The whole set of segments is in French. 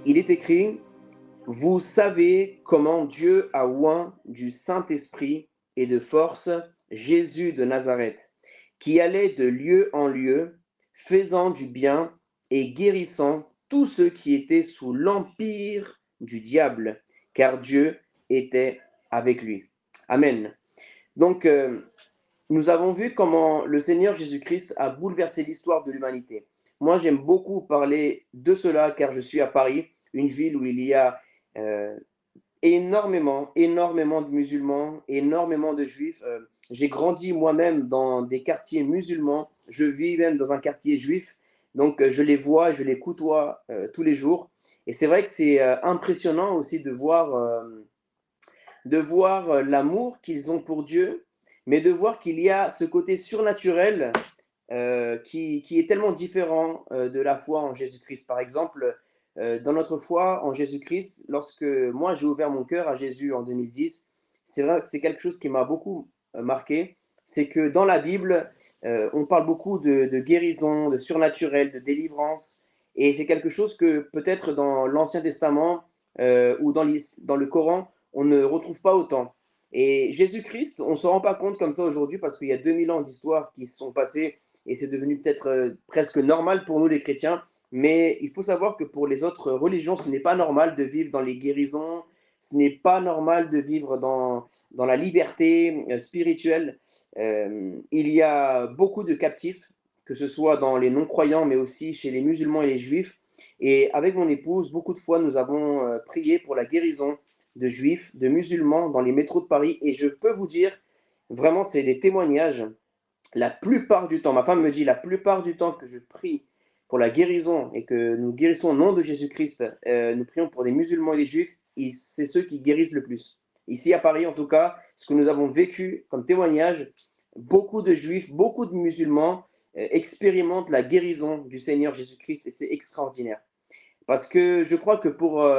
Il est écrit: «Vous savez comment Dieu a oint du Saint-Esprit et de force Jésus de Nazareth, qui allait de lieu en lieu, faisant du bien et guérissant tous ceux qui étaient sous l'empire du diable, car Dieu était avec lui.» Amen. Donc, nous avons vu comment le Seigneur Jésus-Christ a bouleversé l'histoire de l'humanité. Moi, j'aime beaucoup parler de cela car je suis à Paris, une ville où il y a euh, énormément de musulmans, énormément de juifs. J'ai grandi moi-même dans des quartiers musulmans. Je vis même dans un quartier juif. Donc, je les vois, je les côtoie tous les jours. Et c'est vrai que c'est impressionnant aussi de voir l'amour qu'ils ont pour Dieu, mais de voir qu'il y a ce côté surnaturel qui est tellement différent de la foi en Jésus-Christ. Par exemple, dans notre foi en Jésus-Christ, lorsque moi j'ai ouvert mon cœur à Jésus en 2010, c'est vrai que c'est quelque chose qui m'a beaucoup marqué. C'est que dans la Bible, on parle beaucoup de guérison, de surnaturel, de délivrance. Et c'est quelque chose que peut-être dans l'Ancien Testament ou dans le Coran, on ne retrouve pas autant. Et Jésus-Christ, on ne se rend pas compte comme ça aujourd'hui parce qu'il y a 2000 ans d'histoire qui se sont passées et c'est devenu peut-être presque normal pour nous les chrétiens, mais il faut savoir que pour les autres religions, ce n'est pas normal de vivre dans les guérisons, ce n'est pas normal de vivre dans la liberté spirituelle. Il y a beaucoup de captifs, que ce soit dans les non-croyants, mais aussi chez les musulmans et les juifs. Et avec mon épouse, beaucoup de fois, nous avons prié pour la guérison de juifs, de musulmans dans les métros de Paris. Et je peux vous dire, vraiment, c'est des témoignages la plupart du temps, ma femme me dit la plupart du temps que je prie pour la guérison et que nous guérissons au nom de Jésus-Christ, nous prions pour des musulmans et des juifs, et c'est ceux qui guérissent le plus. Ici à Paris, en tout cas, ce que nous avons vécu comme témoignage, beaucoup de juifs, beaucoup de musulmans expérimentent la guérison du Seigneur Jésus-Christ et c'est extraordinaire. Parce que je crois que pour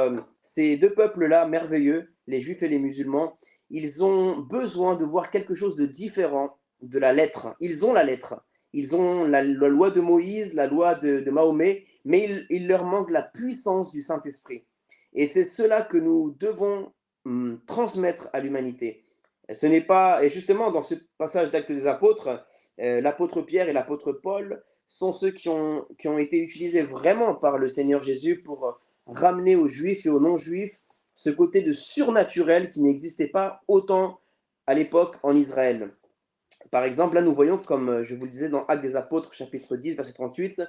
ces deux peuples-là merveilleux, les juifs et les musulmans, ils ont besoin de voir quelque chose de différent de la lettre. Ils ont la lettre. Ils ont la loi de Moïse, la loi de Mahomet, mais il leur manque la puissance du Saint-Esprit. Et c'est cela que nous devons transmettre à l'humanité. Ce n'est pas, et justement, dans ce passage d'Actes des Apôtres, l'apôtre Pierre et l'apôtre Paul sont ceux qui ont été utilisés vraiment par le Seigneur Jésus pour ramener aux Juifs et aux non-Juifs ce côté de surnaturel qui n'existait pas autant à l'époque en Israël. Par exemple, là, nous voyons, comme je vous le disais dans Actes des Apôtres, chapitre 10, verset 38,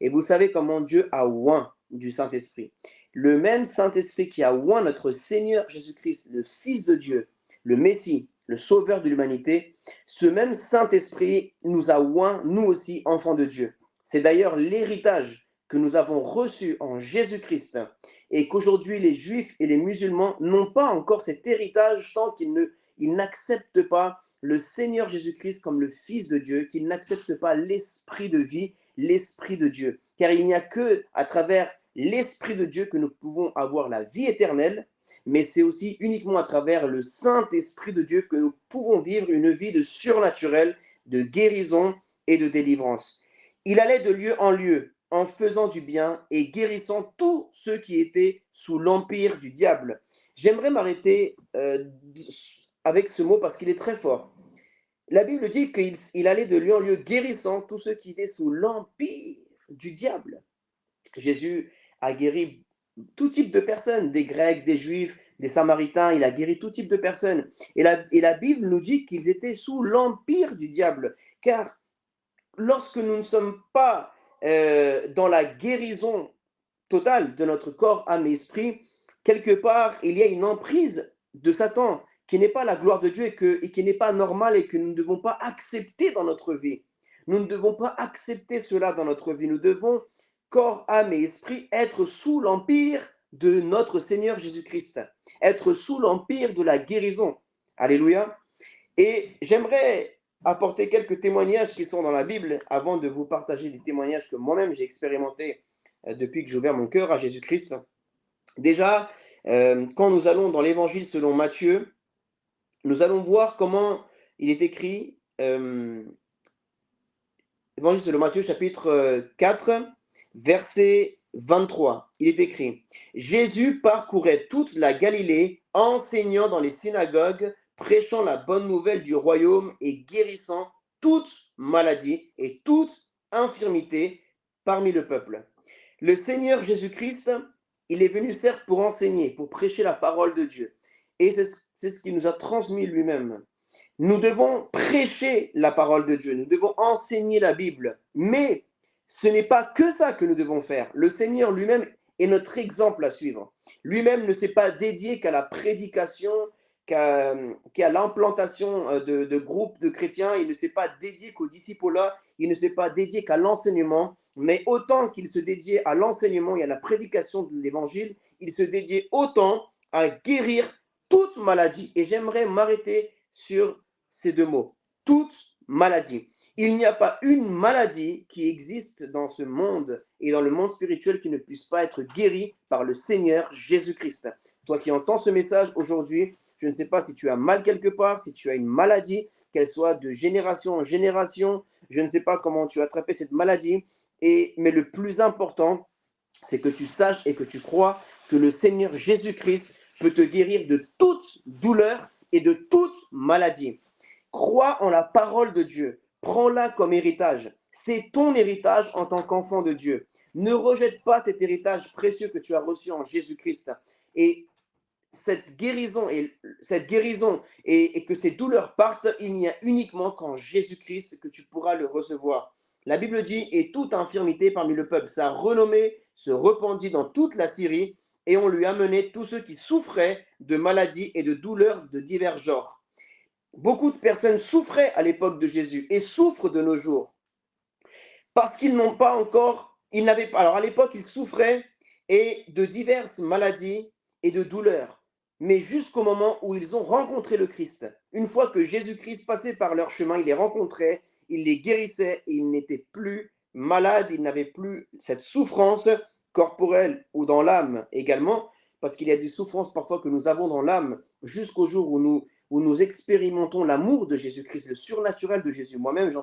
et vous savez comment Dieu a oint du Saint-Esprit. Le même Saint-Esprit qui a oint notre Seigneur Jésus-Christ, le Fils de Dieu, le Messie, le Sauveur de l'humanité, ce même Saint-Esprit nous a oint, nous aussi, enfants de Dieu. C'est d'ailleurs l'héritage que nous avons reçu en Jésus-Christ et qu'aujourd'hui les Juifs et les musulmans n'ont pas encore cet héritage tant qu'ils n'acceptent pas le Seigneur Jésus-Christ comme le Fils de Dieu, qu'ils n'acceptent pas l'Esprit de vie, l'Esprit de Dieu. Car il n'y a que à travers l'Esprit de Dieu que nous pouvons avoir la vie éternelle, mais c'est aussi uniquement à travers le Saint-Esprit de Dieu que nous pouvons vivre une vie de surnaturel, de guérison et de délivrance. Il allait de lieu en lieu en faisant du bien et guérissant tous ceux qui étaient sous l'empire du diable. J'aimerais m'arrêter avec ce mot parce qu'il est très fort. La Bible dit qu'il allait de lieu en lieu guérissant tous ceux qui étaient sous l'empire du diable. Jésus a guéri tout type de personnes, des Grecs, des Juifs, des Samaritains, il a guéri tout type de personnes. Et la Bible nous dit qu'ils étaient sous l'empire du diable, car lorsque nous ne sommes pas dans la guérison totale de notre corps, âme et esprit, quelque part, il y a une emprise de Satan qui n'est pas la gloire de Dieu et qui n'est pas normale et que nous ne devons pas accepter dans notre vie. Nous ne devons pas accepter cela dans notre vie. Nous devons, corps, âme et esprit, être sous l'empire de notre Seigneur Jésus-Christ, être sous l'empire de la guérison. Alléluia. Et j'aimerais apporter quelques témoignages qui sont dans la Bible avant de vous partager des témoignages que moi-même j'ai expérimentés depuis que j'ai ouvert mon cœur à Jésus-Christ. Déjà, quand nous allons dans l'évangile selon Matthieu, nous allons voir comment il est écrit, évangile selon Matthieu chapitre 4, verset 23, il est écrit: Jésus parcourait toute la Galilée, enseignant dans les synagogues, prêchant la bonne nouvelle du royaume et guérissant toute maladie et toute infirmité parmi le peuple. Le Seigneur Jésus-Christ, il est venu certes pour enseigner, pour prêcher la parole de Dieu. Et c'est ce qu'il nous a transmis lui-même. Nous devons prêcher la parole de Dieu, nous devons enseigner la Bible, mais ce n'est pas que ça que nous devons faire. Le Seigneur lui-même est notre exemple à suivre. Lui-même ne s'est pas dédié qu'à la prédication, qu'à l'implantation de groupes de chrétiens, il ne s'est pas dédié qu'au disciple-là, il ne s'est pas dédié qu'à l'enseignement, mais autant qu'il se dédiait à l'enseignement et à la prédication de l'évangile, il se dédiait autant à guérir toute maladie. Et j'aimerais m'arrêter sur ces deux mots, toute maladie. Il n'y a pas une maladie qui existe dans ce monde et dans le monde spirituel qui ne puisse pas être guérie par le Seigneur Jésus-Christ. Toi qui entends ce message aujourd'hui, je ne sais pas si tu as mal quelque part, si tu as une maladie, qu'elle soit de génération en génération, je ne sais pas comment tu as attrapé cette maladie, mais le plus important, c'est que tu saches et que tu crois que le Seigneur Jésus-Christ peut te guérir de toute douleur et de toute maladie. Crois en la parole de Dieu. Prends-la comme héritage. C'est ton héritage en tant qu'enfant de Dieu. Ne rejette pas cet héritage précieux que tu as reçu en Jésus-Christ. Et cette guérison et que ces douleurs partent, il n'y a uniquement qu'en Jésus-Christ que tu pourras le recevoir. La Bible dit: et toute infirmité parmi le peuple. Sa renommée se répandit dans toute la Syrie, et on lui amenait tous ceux qui souffraient de maladies et de douleurs de divers genres. Beaucoup de personnes souffraient à l'époque de Jésus et souffrent de nos jours parce qu'ils n'ont pas encore, ils n'avaient pas. Alors à l'époque, ils souffraient et de diverses maladies et de douleurs, mais jusqu'au moment où ils ont rencontré le Christ. Une fois que Jésus-Christ passait par leur chemin, il les rencontrait, il les guérissait, et ils n'étaient plus malades, ils n'avaient plus cette souffrance corporelle ou dans l'âme également, parce qu'il y a des souffrances parfois que nous avons dans l'âme jusqu'au jour où nous expérimentons l'amour de Jésus-Christ, le surnaturel de Jésus. Moi-même, j'en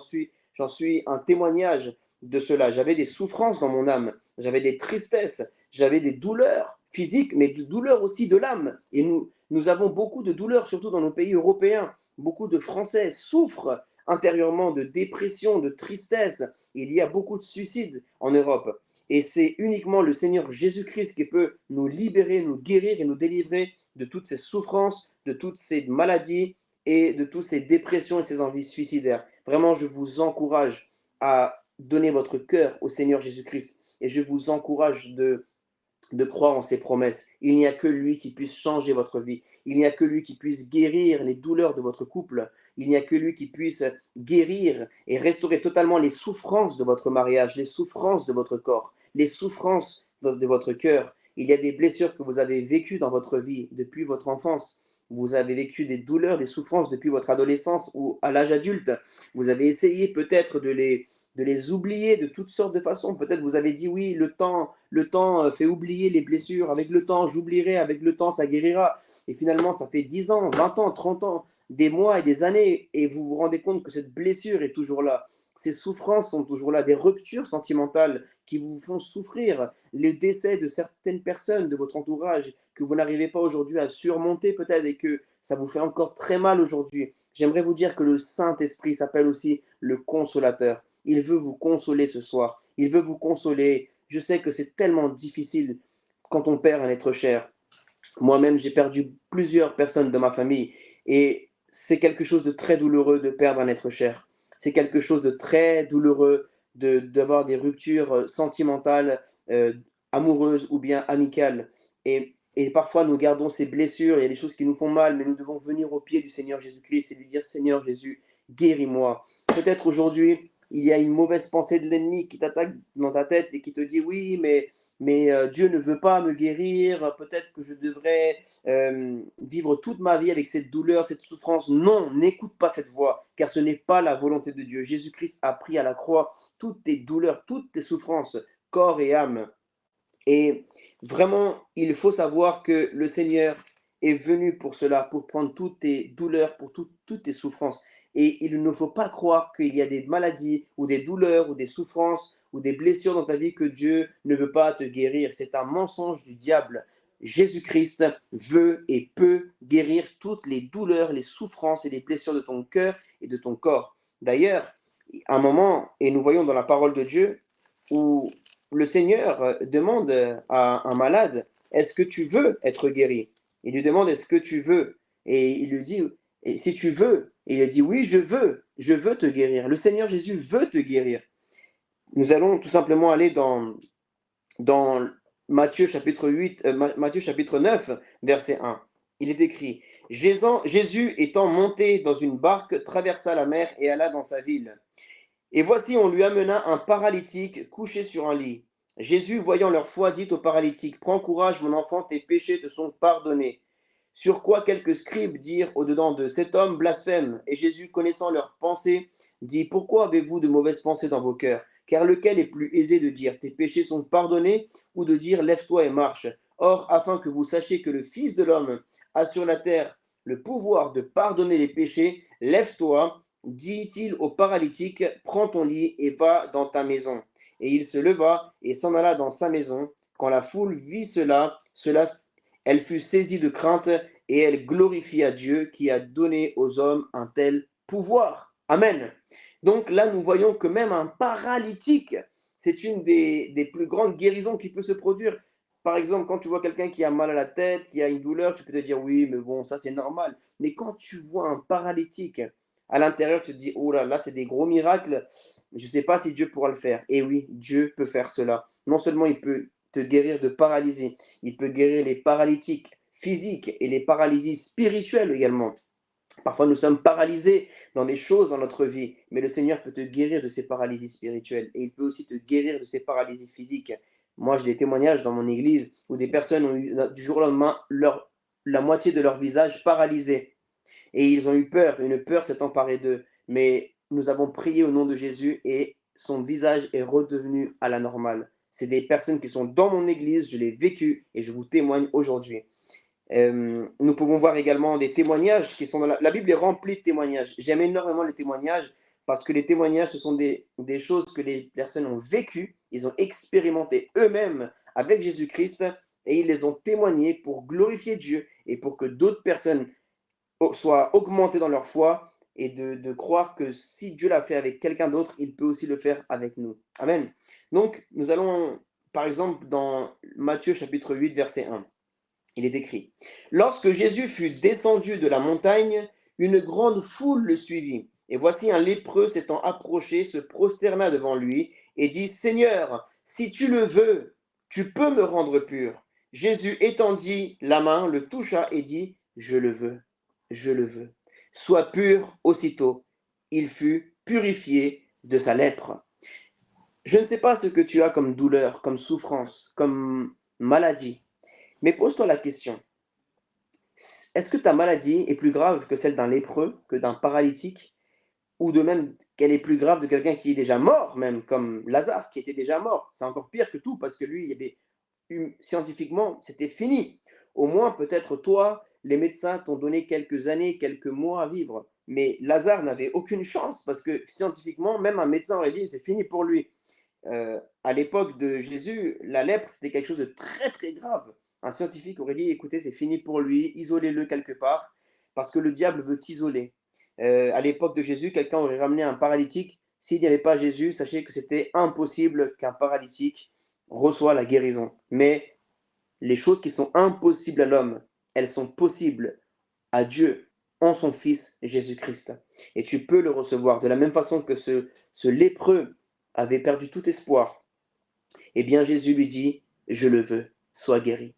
suis un témoignage de cela. J'avais des souffrances dans mon âme, j'avais des tristesses, j'avais des douleurs physiques, mais des douleurs aussi de l'âme. Et nous avons beaucoup de douleurs, surtout dans nos pays européens. Beaucoup de Français souffrent intérieurement de dépression, de tristesse. Il y a beaucoup de suicides en Europe. Et c'est uniquement le Seigneur Jésus-Christ qui peut nous libérer, nous guérir et nous délivrer de toutes ces souffrances, de toutes ces maladies et de toutes ces dépressions et ces envies suicidaires. Vraiment, je vous encourage à donner votre cœur au Seigneur Jésus-Christ et je vous encourage de croire en ses promesses. Il n'y a que lui qui puisse changer votre vie. Il n'y a que lui qui puisse guérir les douleurs de votre couple. Il n'y a que lui qui puisse guérir et restaurer totalement les souffrances de votre mariage, les souffrances de votre corps, les souffrances de votre cœur. Il y a des blessures que vous avez vécues dans votre vie depuis votre enfance. Vous avez vécu des douleurs, des souffrances depuis votre adolescence ou à l'âge adulte. Vous avez essayé peut-être de les oublier de toutes sortes de façons. Peut-être vous avez dit oui, le temps fait oublier les blessures. Avec le temps, j'oublierai. Avec le temps, ça guérira. Et finalement, ça fait 10 ans, 20 ans, 30 ans, des mois et des années. Et vous vous rendez compte que cette blessure est toujours là. Ces souffrances sont toujours là. Des ruptures sentimentales qui vous font souffrir. Les décès de certaines personnes de votre entourage que vous n'arrivez pas aujourd'hui à surmonter peut-être et que ça vous fait encore très mal aujourd'hui. J'aimerais vous dire que le Saint-Esprit s'appelle aussi le Consolateur. Il veut vous consoler ce soir. Il veut vous consoler. Je sais que c'est tellement difficile quand on perd un être cher. Moi-même, j'ai perdu plusieurs personnes de ma famille et c'est quelque chose de très douloureux de perdre un être cher. C'est quelque chose de très douloureux d'avoir des ruptures sentimentales, amoureuses ou bien amicales. Et parfois, nous gardons ces blessures, il y a des choses qui nous font mal, mais nous devons venir au pied du Seigneur Jésus-Christ et lui dire: Seigneur Jésus, guéris-moi. Peut-être aujourd'hui, il y a une mauvaise pensée de l'ennemi qui t'attaque dans ta tête et qui te dit: oui, mais Dieu ne veut pas me guérir, peut-être que je devrais vivre toute ma vie avec cette douleur, cette souffrance. Non, n'écoute pas cette voix, car ce n'est pas la volonté de Dieu. Jésus-Christ a pris à la croix toutes tes douleurs, toutes tes souffrances, corps et âme. Et vraiment, il faut savoir que le Seigneur est venu pour cela, pour prendre toutes tes douleurs, pour toutes tes souffrances. Et il ne faut pas croire qu'il y a des maladies ou des douleurs ou des souffrances ou des blessures dans ta vie que Dieu ne veut pas te guérir. C'est un mensonge du diable. Jésus-Christ veut et peut guérir toutes les douleurs, les souffrances et les blessures de ton cœur et de ton corps. D'ailleurs, à un moment, et nous voyons dans la parole de Dieu, où le Seigneur demande à un malade, est-ce que tu veux être guéri? Il lui demande, est-ce que tu veux? Et il lui dit, et si tu veux, et il dit, oui, je veux te guérir. Le Seigneur Jésus veut te guérir. Nous allons tout simplement aller dans Matthieu chapitre 8, Matthieu chapitre 9, verset 1. Il est écrit, Jésus étant monté dans une barque, traversa la mer et alla dans sa ville. Et voici, on lui amena un paralytique couché sur un lit. Jésus, voyant leur foi, dit au paralytique, prends courage, mon enfant, tes péchés te sont pardonnés. Sur quoi quelques scribes dirent au-dedans de cet homme blasphème. Et Jésus, connaissant leurs pensées, dit, pourquoi avez-vous de mauvaises pensées dans vos cœurs? Car lequel est plus aisé de dire, tes péchés sont pardonnés, ou de dire, lève-toi et marche? Or, afin que vous sachiez que le Fils de l'homme a sur la terre le pouvoir de pardonner les péchés, lève-toi, dit-il au paralytique, prends ton lit et va dans ta maison. Et il se leva et s'en alla dans sa maison. Quand la foule vit elle fut saisie de crainte et elle glorifia Dieu qui a donné aux hommes un tel pouvoir. Amen. Donc là, nous voyons que même un paralytique, c'est une des plus grandes guérisons qui peut se produire. Par exemple, quand tu vois quelqu'un qui a mal à la tête, qui a une douleur, tu peux te dire oui, mais bon, ça c'est normal. Mais quand tu vois un paralytique, à l'intérieur, tu te dis, oh là, là, c'est des gros miracles. Je ne sais pas si Dieu pourra le faire. Et oui, Dieu peut faire cela. Non seulement il peut te guérir de paralysie, il peut guérir les paralytiques physiques et les paralysies spirituelles également. Parfois, nous sommes paralysés dans des choses dans notre vie, mais le Seigneur peut te guérir de ces paralysies spirituelles et il peut aussi te guérir de ces paralysies physiques. Moi, j'ai des témoignages dans mon église où des personnes ont eu du jour au lendemain la moitié de leur visage paralysé. Et ils ont eu peur, une peur s'est emparée d'eux. Mais nous avons prié au nom de Jésus et son visage est redevenu à la normale. C'est des personnes qui sont dans mon église, je l'ai vécu et je vous témoigne aujourd'hui. Nous pouvons voir également des témoignages qui sont dans la Bible est remplie de témoignages. J'aime énormément les témoignages parce que les témoignages, ce sont des choses que les personnes ont vécues, ils ont expérimenté eux-mêmes avec Jésus-Christ et ils les ont témoignés pour glorifier Dieu et pour que d'autres personnes soient augmentés dans leur foi et de croire que si Dieu l'a fait avec quelqu'un d'autre, il peut aussi le faire avec nous. Amen. Donc, nous allons, par exemple, dans Matthieu chapitre 8, verset 1. Il est écrit, lorsque Jésus fut descendu de la montagne, une grande foule le suivit. Et voici un lépreux s'étant approché, se prosterna devant lui et dit, Seigneur, si tu le veux, tu peux me rendre pur. Jésus étendit la main, le toucha et dit, je le veux, je le veux. Sois pur aussitôt. Il fut purifié de sa lèpre. Je ne sais pas ce que tu as comme douleur, comme souffrance, comme maladie, mais pose-toi la question. Est-ce que ta maladie est plus grave que celle d'un lépreux, que d'un paralytique, ou de même qu'elle est plus grave de quelqu'un qui est déjà mort, même comme Lazare, qui était déjà mort? C'est encore pire que tout, parce que lui, il y avait, scientifiquement, c'était fini. Au moins, peut-être toi, les médecins t'ont donné quelques années, quelques mois à vivre. Mais Lazare n'avait aucune chance, parce que scientifiquement, même un médecin aurait dit, c'est fini pour lui. À l'époque de Jésus, la lèpre, c'était quelque chose de très très grave. Un scientifique aurait dit, écoutez, c'est fini pour lui, isolez-le quelque part, parce que le diable veut t'isoler. À l'époque de Jésus, quelqu'un aurait ramené un paralytique. S'il n'y avait pas Jésus, sachez que c'était impossible qu'un paralytique reçoive la guérison. Mais les choses qui sont impossibles à l'homme, elles sont possibles à Dieu en son Fils Jésus-Christ. Et tu peux le recevoir de la même façon que ce lépreux avait perdu tout espoir. Eh bien, Jésus lui dit, je le veux, sois guéri.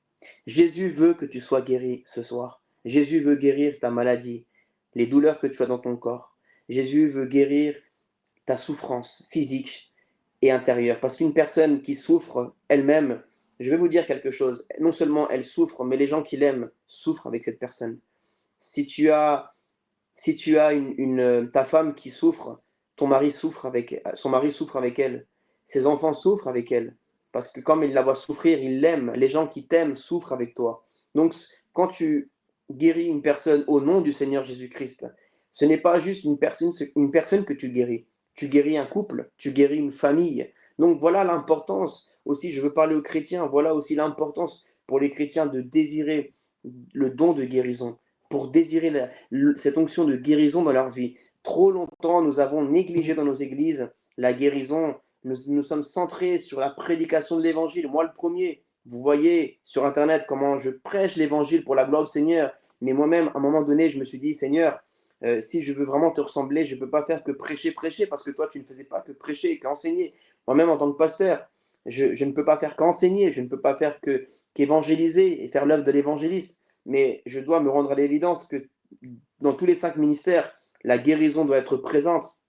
Jésus veut que tu sois guéri ce soir. Jésus veut guérir ta maladie, les douleurs que tu as dans ton corps. Jésus veut guérir ta souffrance physique et intérieure. Parce qu'une personne qui souffre elle-même, je vais vous dire quelque chose, non seulement elle souffre, mais les gens qui l'aiment souffrent avec cette personne. Si tu as, si tu as ta femme qui souffre, son mari souffre avec elle, ses enfants souffrent avec elle. Parce que comme il la voit souffrir, il l'aime. Les gens qui t'aiment souffrent avec toi. Donc, quand tu guéris une personne au nom du Seigneur Jésus-Christ, ce n'est pas juste une personne que tu guéris. tu guéris un couple, tu guéris une famille. Donc voilà l'importance aussi, je veux parler aux chrétiens, voilà aussi l'importance pour les chrétiens de désirer le don de guérison, pour désirer cette onction de guérison dans leur vie. Trop longtemps, nous avons négligé dans nos églises la guérison. Nous sommes centrés sur la prédication de l'évangile. Moi, le premier, vous voyez sur Internet comment je prêche l'évangile pour la gloire du Seigneur. Mais moi-même, à un moment donné, je me suis dit, Seigneur, si je veux vraiment te ressembler, je ne peux pas faire que prêcher, prêcher, parce que toi, tu ne faisais pas que prêcher et qu'enseigner. Moi-même, en tant que pasteur, je ne peux pas faire qu'enseigner, je ne peux pas faire qu'évangéliser et faire l'œuvre de l'évangéliste. Mais je dois me rendre à l'évidence que dans tous les 5 ministères, la guérison doit être présente.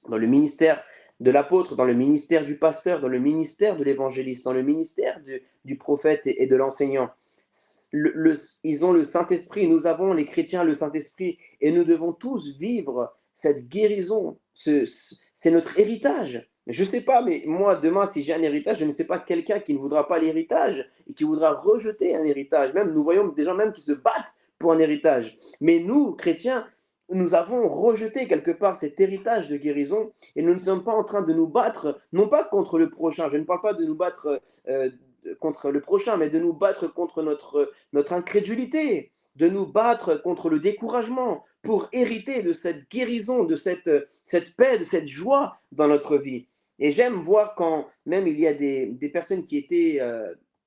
Dans le ministère de l'apôtre, dans le ministère du pasteur, dans le ministère de l'évangéliste, dans le ministère du prophète et de l'enseignant. Ils ont le Saint-Esprit, nous avons les chrétiens le Saint-Esprit, et nous devons tous vivre cette guérison. C'est notre héritage. Je ne sais pas, mais moi, demain, si j'ai un héritage, je ne sais pas quelqu'un qui ne voudra pas l'héritage et qui voudra rejeter un héritage. Même, nous voyons des gens même qui se battent pour un héritage. Mais nous, chrétiens, nous avons rejeté quelque part cet héritage de guérison et nous ne sommes pas en train de nous battre, non pas contre le prochain, je ne parle pas de nous battre contre le prochain, mais de nous battre contre notre incrédulité, de nous battre contre le découragement pour hériter de cette guérison, de cette paix, de cette joie dans notre vie. Et j'aime voir quand même il y a des personnes qui étaient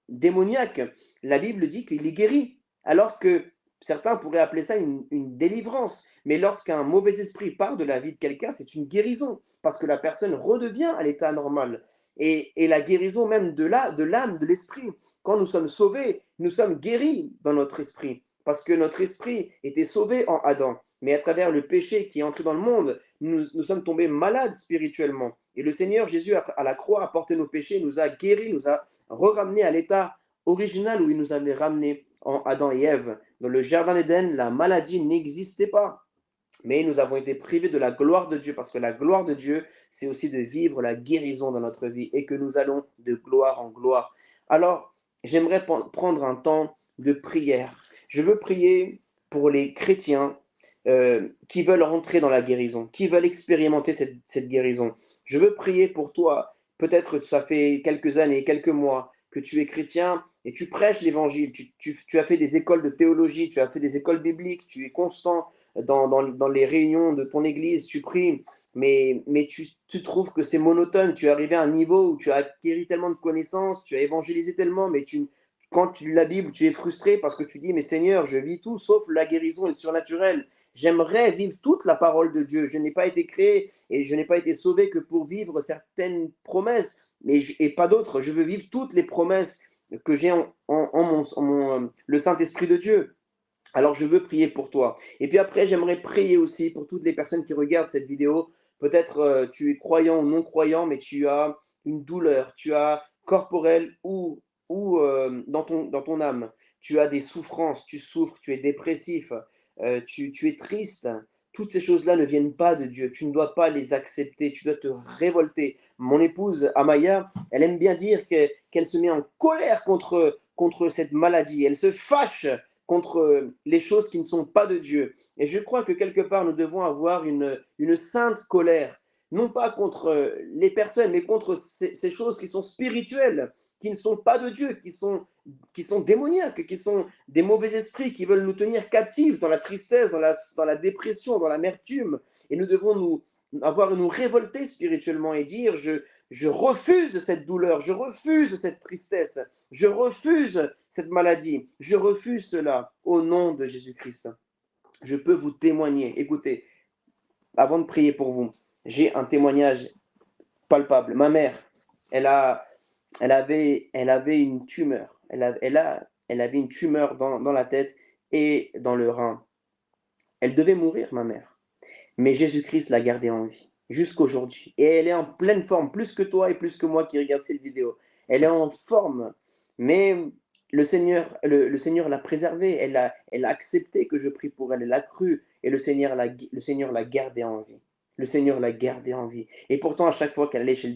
démoniaques, la Bible dit qu'il les guérit, alors que certains pourraient appeler ça une délivrance. Mais lorsqu'un mauvais esprit part de la vie de quelqu'un, c'est une guérison, parce que la personne redevient à l'état normal. Et la guérison même de l'âme, de l'esprit. Quand nous sommes sauvés, nous sommes guéris dans notre esprit, parce que notre esprit était sauvé en Adam. Mais à travers le péché qui est entré dans le monde, nous sommes tombés malades spirituellement. Et le Seigneur Jésus, à la croix, a porté nos péchés, nous a guéris, nous a ramenés à l'état original où il nous avait ramenés en Adam et Ève. Dans le jardin d'Éden, la maladie n'existait pas. Mais nous avons été privés de la gloire de Dieu, parce que la gloire de Dieu, c'est aussi de vivre la guérison dans notre vie et que nous allons de gloire en gloire. Alors, j'aimerais prendre un temps de prière. Je veux prier pour les chrétiens qui veulent entrer dans la guérison, qui veulent expérimenter cette guérison. Je veux prier pour toi. Peut-être que ça fait quelques années, quelques mois que tu es chrétien et tu prêches l'évangile. Tu as fait des écoles de théologie, tu as fait des écoles bibliques, tu es constant dans les réunions de ton église, tu pries, mais tu trouves que c'est monotone, tu es arrivé à un niveau où tu as acquis tellement de connaissances, tu as évangélisé tellement, mais quand tu lis la Bible, tu es frustré parce que tu dis, mais Seigneur, je vis tout sauf la guérison et le surnaturel. J'aimerais vivre toute la parole de Dieu. Je n'ai pas été créé et je n'ai pas été sauvé que pour vivre certaines promesses et pas d'autres. Je veux vivre toutes les promesses que j'ai le Saint-Esprit de Dieu. Alors, je veux prier pour toi. Et puis après, j'aimerais prier aussi pour toutes les personnes qui regardent cette vidéo. Peut-être tu es croyant ou non croyant, mais tu as une douleur, tu as corporelle ou dans ton âme. Tu as des souffrances, tu souffres, tu es dépressif, tu es triste. Toutes ces choses-là ne viennent pas de Dieu. Tu ne dois pas les accepter. Tu dois te révolter. Mon épouse, Amaya, elle aime bien dire qu'elle se met en colère contre cette maladie. Elle se fâche contre les choses qui ne sont pas de Dieu. Et je crois que quelque part, nous devons avoir une sainte colère, non pas contre les personnes, mais contre ces choses qui sont spirituelles, qui ne sont pas de Dieu, qui sont démoniaques, qui sont des mauvais esprits qui veulent nous tenir captifs dans la tristesse, dans la dépression, dans l'amertume. Et nous devons nous révolter spirituellement et dire, je refuse cette douleur, je refuse cette tristesse, je refuse cette maladie, je refuse cela au nom de Jésus-Christ. Je peux vous témoigner. Écoutez, avant de prier pour vous, j'ai un témoignage palpable. Ma mère, elle a, elle avait une tumeur. Elle avait une tumeur dans la tête et dans le rein. Elle devait mourir, ma mère. Mais Jésus-Christ l'a gardée en vie jusqu'aujourd'hui. Et elle est en pleine forme, plus que toi et plus que moi qui regarde cette vidéo. Elle est en forme, mais le Seigneur l'a préservée. Elle a accepté que je prie pour elle. Elle a cru et le Seigneur l'a gardée en vie. Le Seigneur l'a gardée en vie. Et pourtant, à chaque fois qu'elle allait chez le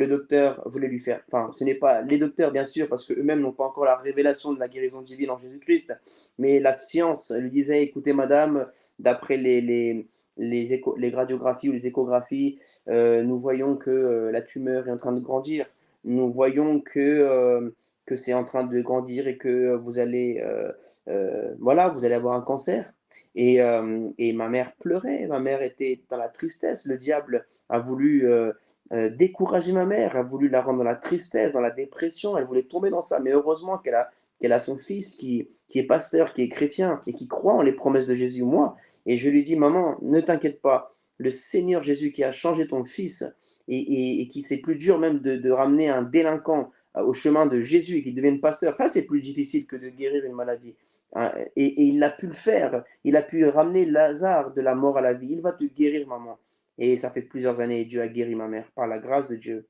docteur voulait lui faire. Enfin, ce n'est pas les docteurs, bien sûr, parce qu'eux-mêmes n'ont pas encore la révélation de la guérison divine en Jésus-Christ. Mais la science lui disait écoutez, madame, d'après les radiographies ou les échographies, nous voyons que la tumeur est en train de grandir. Nous voyons que c'est en train de grandir et que vous allez, voilà, vous allez avoir un cancer. Et ma mère pleurait, ma mère était dans la tristesse. Le diable a voulu décourager ma mère, a voulu la rendre dans la tristesse, dans la dépression. Elle voulait tomber dans ça. Mais heureusement qu'elle a son fils qui est pasteur, qui est chrétien et qui croit en les promesses de Jésus. Moi, et je lui dis, maman, ne t'inquiète pas, le Seigneur Jésus qui a changé ton fils et qui c'est plus dur même de ramener un délinquant au chemin de Jésus et qu'il devienne pasteur, ça c'est plus difficile que de guérir une maladie. Hein. Et il a pu le faire, il a pu ramener Lazare de la mort à la vie. Il va te guérir, maman. Et ça fait plusieurs années et Dieu a guéri ma mère par la grâce de Dieu.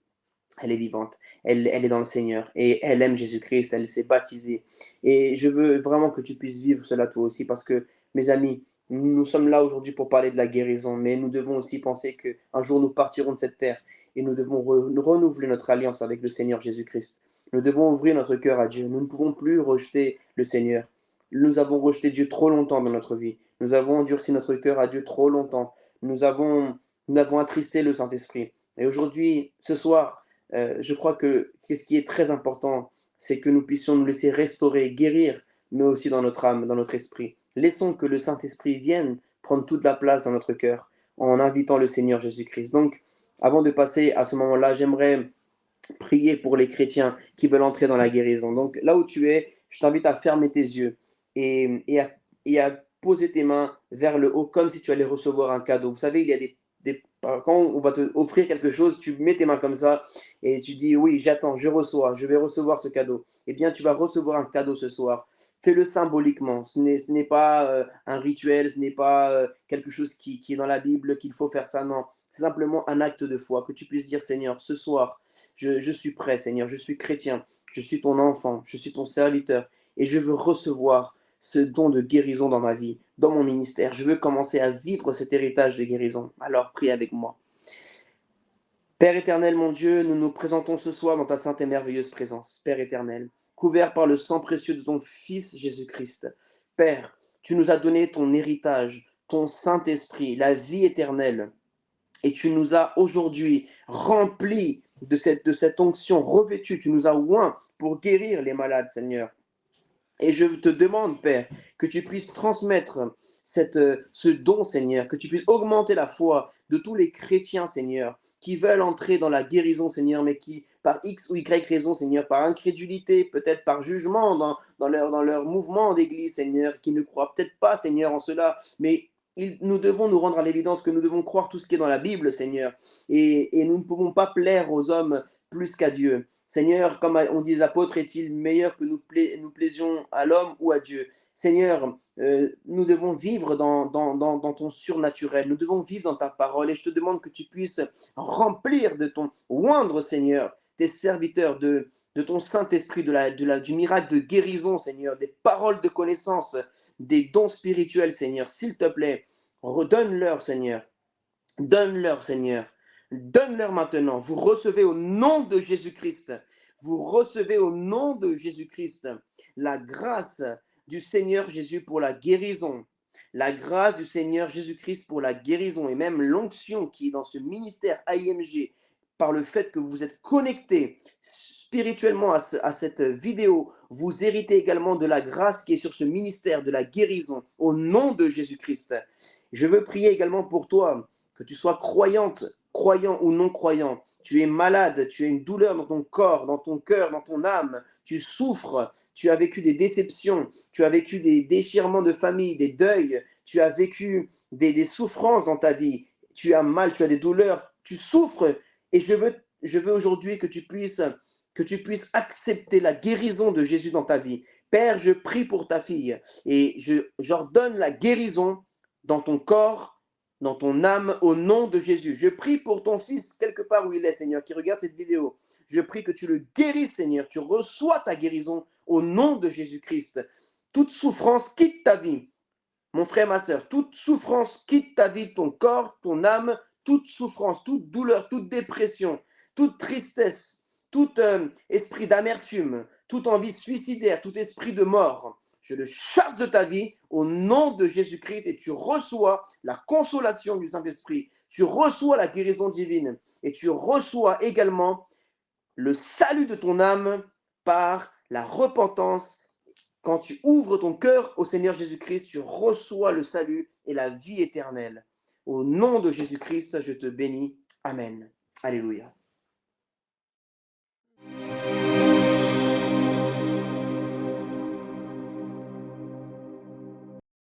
Elle est vivante, elle est dans le Seigneur et elle aime Jésus-Christ, elle s'est baptisée. Et je veux vraiment que tu puisses vivre cela toi aussi parce que, mes amis, nous sommes là aujourd'hui pour parler de la guérison, mais nous devons aussi penser qu'un jour nous partirons de cette terre et nous devons renouveler notre alliance avec le Seigneur Jésus-Christ. Nous devons ouvrir notre cœur à Dieu. Nous ne pouvons plus rejeter le Seigneur. Nous avons rejeté Dieu trop longtemps dans notre vie. Nous avons endurci notre cœur à Dieu trop longtemps. Nous avons attristé le Saint-Esprit. Et aujourd'hui, ce soir, je crois que ce qui est très important, c'est que nous puissions nous laisser restaurer, guérir, mais aussi dans notre âme, dans notre esprit. Laissons que le Saint-Esprit vienne prendre toute la place dans notre cœur en invitant le Seigneur Jésus-Christ. Donc, avant de passer à ce moment-là, j'aimerais prier pour les chrétiens qui veulent entrer dans la guérison. Donc, là où tu es, je t'invite à fermer tes yeux et à poser tes mains vers le haut comme si tu allais recevoir un cadeau. Vous savez, il y a quand on va te offrir quelque chose, tu mets tes mains comme ça et tu dis oui, j'attends, je reçois, je vais recevoir ce cadeau. Eh bien, tu vas recevoir un cadeau ce soir. Fais-le symboliquement. Ce n'est pas un rituel, ce n'est pas quelque chose qui est dans la Bible, qu'il faut faire ça. Non, c'est simplement un acte de foi, que tu puisses dire Seigneur, ce soir, je suis prêt, Seigneur, je suis chrétien, je suis ton enfant, je suis ton serviteur et je veux recevoir ce don de guérison dans ma vie, dans mon ministère. Je veux commencer à vivre cet héritage de guérison. Alors prie avec moi. Père éternel, mon Dieu, nous nous présentons ce soir dans ta sainte et merveilleuse présence. Père éternel, couvert par le sang précieux de ton Fils Jésus-Christ. Père, tu nous as donné ton héritage, ton Saint-Esprit, la vie éternelle. Et tu nous as aujourd'hui remplis de cette onction revêtue. Tu nous as oints pour guérir les malades, Seigneur. Et je te demande, Père, que tu puisses transmettre ce don, Seigneur, que tu puisses augmenter la foi de tous les chrétiens, Seigneur, qui veulent entrer dans la guérison, Seigneur, mais qui, par X ou Y raison, Seigneur, par incrédulité, peut-être par jugement dans leur mouvement d'église, Seigneur, qui ne croient peut-être pas, Seigneur, en cela, mais nous devons nous rendre à l'évidence que nous devons croire tout ce qui est dans la Bible, Seigneur, et nous ne pouvons pas plaire aux hommes plus qu'à Dieu. Seigneur, comme on dit les apôtres, est-il meilleur que nous plaisions à l'homme ou à Dieu? Seigneur, nous devons vivre dans ton surnaturel, nous devons vivre dans ta parole et je te demande que tu puisses remplir de ton oindre, Seigneur, tes serviteurs de ton Saint-Esprit, du miracle de guérison, Seigneur, des paroles de connaissance, des dons spirituels, Seigneur, s'il te plaît, redonne-leur, Seigneur, donne-leur, Seigneur. Donne-leur maintenant. Vous recevez au nom de Jésus-Christ. Vous recevez au nom de Jésus-Christ la grâce du Seigneur Jésus pour la guérison. La grâce du Seigneur Jésus-Christ pour la guérison et même l'onction qui est dans ce ministère AIMG par le fait que vous êtes connectés spirituellement à cette vidéo. Vous héritez également de la grâce qui est sur ce ministère de la guérison au nom de Jésus-Christ. Je veux prier également pour toi que tu sois croyante, croyant ou non croyant, tu es malade, tu as une douleur dans ton corps, dans ton cœur, dans ton âme, tu souffres, tu as vécu des déceptions, tu as vécu des déchirements de famille, des deuils, tu as vécu des souffrances dans ta vie, tu as mal, tu as des douleurs, tu souffres et je veux aujourd'hui que tu puisses accepter la guérison de Jésus dans ta vie. Père, je prie pour ta fille et j'ordonne la guérison dans ton corps, dans ton âme, au nom de Jésus. Je prie pour ton fils, quelque part où il est, Seigneur, qui regarde cette vidéo. Je prie que tu le guérisses, Seigneur. Tu reçois ta guérison au nom de Jésus-Christ. Toute souffrance quitte ta vie. Mon frère, ma soeur, toute souffrance quitte ta vie, ton corps, ton âme, toute souffrance, toute douleur, toute dépression, toute tristesse, tout esprit d'amertume, toute envie suicidaire, tout esprit de mort. je le chasse de ta vie au nom de Jésus-Christ et tu reçois la consolation du Saint-Esprit, tu reçois la guérison divine et tu reçois également le salut de ton âme par la repentance. Quand tu ouvres ton cœur au Seigneur Jésus-Christ, tu reçois le salut et la vie éternelle. Au nom de Jésus-Christ, je te bénis. Amen. Alléluia.